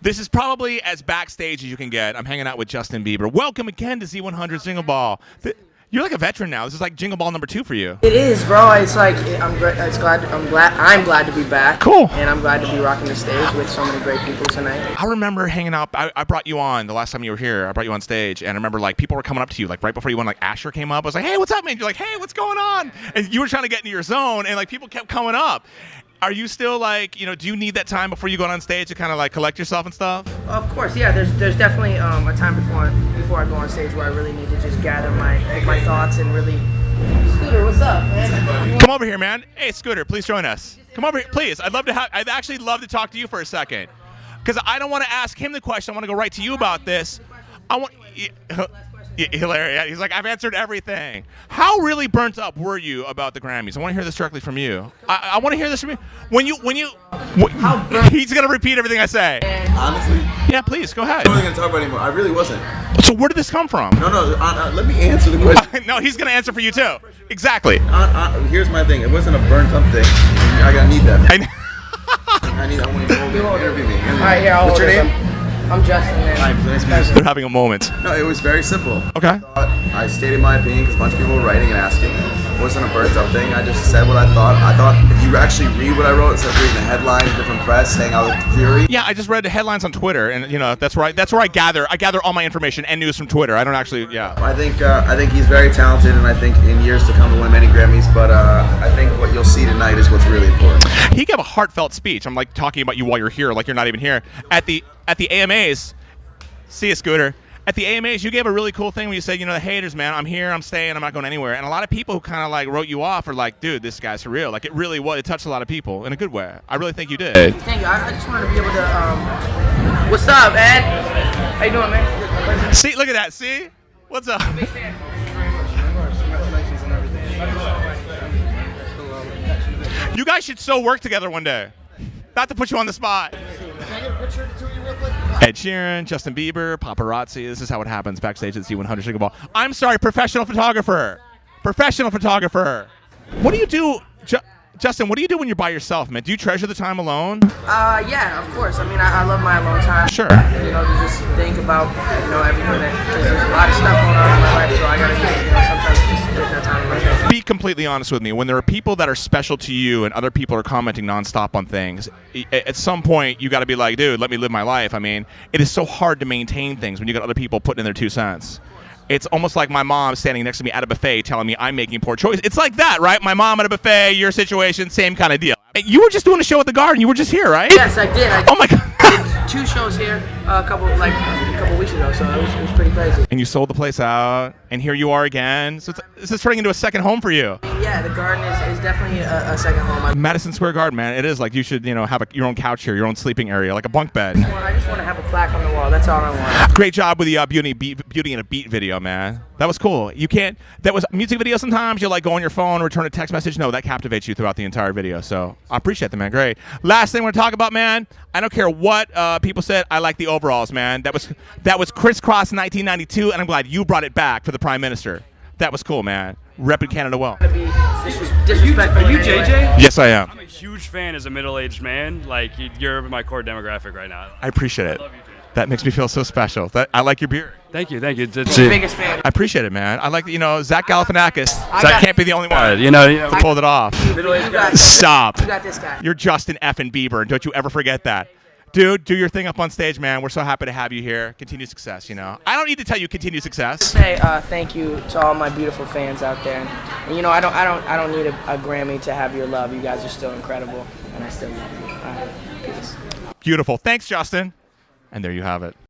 This is probably as backstage as you can get. I'm hanging out with Justin Bieber. Welcome again to Z100's Jingle Ball. You're like a veteran now. This is like Jingle Ball number 2 for you. It is, bro. It's like I'm glad to be back. Cool. And I'm glad to be rocking the stage with so many great people tonight. I remember hanging out. I brought you on the last time you were here. I brought you on stage, and I remember like people were coming up to you like right before you went. Like Asher came up. I was like, "Hey, what's up, man?" You're like, "Hey, what's going on?" And you were trying to get into your zone, and like people kept coming up. Are you still like, do you need that time before you go on stage to kind of like collect yourself and stuff? Of course, yeah. There's definitely a time before I go on stage where I really need to just gather my thoughts and really. Scooter, what's up, man? Come over here, man. Hey, Scooter, please join us. Come over here, please. I'd actually love to talk to you for a second, because I don't want to ask him the question. I want to go right to you about this. Hilarious. He's like, I've answered everything. How really burnt up were you about the Grammys? I want to hear this directly from you. I want to hear this from you. He's gonna repeat everything I say. Honestly? Yeah, please go ahead. I wasn't gonna talk about it anymore. I really wasn't. So where did this come from? No. Let me answer the question. No, he's gonna answer for you too. Exactly. Here's my thing. It wasn't a burnt up thing. I gotta need that. I want you to hold it. Interview me. All right, here. What's your name? I'm Justin, man. Hi, nice to meet you. They're having a moment. No, it was very simple. Okay. I stated my opinion because a bunch of people were writing and asking. It wasn't a burnt up thing. I just said what I thought. I thought if you actually read what I wrote instead of reading the headline, different press saying I was fury. Yeah, I just read the headlines on Twitter, and that's where I gather all my information and news from Twitter. I don't actually, yeah. I think he's very talented, and I think in years to come he'll win many Grammys. But I think what you'll see tonight is what's really important. He gave a heartfelt speech. I'm like talking about you while you're here, like you're not even here at the AMAs. See you, Scooter. At the AMAs, you gave a really cool thing where you said, the haters, man, I'm here, I'm staying, I'm not going anywhere. And a lot of people who kind of like wrote you off are like, dude, this guy's for real. Like it really was. It touched a lot of people in a good way. I really think you did. Thank you. I just wanted to be able to. What's up, Ed? How you doing, man? See, look at that. See? What's up? You guys should so work together one day. Not to put you on the spot. Ed Sheeran, Justin Bieber, paparazzi. This is how it happens backstage at Z100 Jingle Ball. I'm sorry, professional photographer. Professional photographer. What do you do, Justin? What do you do when you're by yourself, man? Do you treasure the time alone? Yeah, of course. I mean, I love my alone time. Sure. To just think about, everything because there's a lot of stuff going on in my life, so I gotta sometimes just take that time alone. Be completely honest with me. When there are people that are special to you and other people are commenting nonstop on things, at some point you got to be like, dude, let me live my life. I mean, it is so hard to maintain things when you got other people putting in their 2 cents. It's almost like my mom standing next to me at a buffet telling me I'm making poor choices. It's like that, right? My mom at a buffet, your situation, same kind of deal. You were just doing a show at the Garden. You were just here, right? Yes, I did. Oh my God. I did 2 shows here a couple weeks ago, so it was pretty crazy. And you sold the place out, and here you are again. So this is turning into a second home for you. I mean, yeah, the Garden is definitely a second home. Madison Square Garden, man. It is like you should, have your own couch here, your own sleeping area, like a bunk bed. I just want to have a plaque on the wall. That's all I want. Great job with the Beauty and a Beat video, man. That was cool. That was a music video. Sometimes you like go on your phone, return a text message. No, that captivates you throughout the entire video. So I appreciate that, man. Great. Last thing we're talking about, man. I don't care what people said. I like the overalls, man. That was crisscross 1992, and I'm glad you brought it back for the Prime Minister. That was cool, man. Repping Canada well. Are you JJ? Yes, I am. I'm a huge fan as a middle-aged man. Like, you're my core demographic right now. I appreciate it. I love you, JJ. That makes me feel so special. I like your beard. Thank you. It's Biggest fan. I appreciate it, man. I like Zach Galifianakis. Zach can't be the only one. I Pulled it off. middle-aged guy. Stop. You got this guy. You're Justin effing Bieber, and don't you ever forget that. Dude, do your thing up on stage, man. We're so happy to have you here. Continue success, I don't need to tell you continue success. Say thank you to all my beautiful fans out there. And I don't need a Grammy to have your love. You guys are still incredible, and I still love you. All right, peace. Beautiful. Thanks, Justin. And there you have it.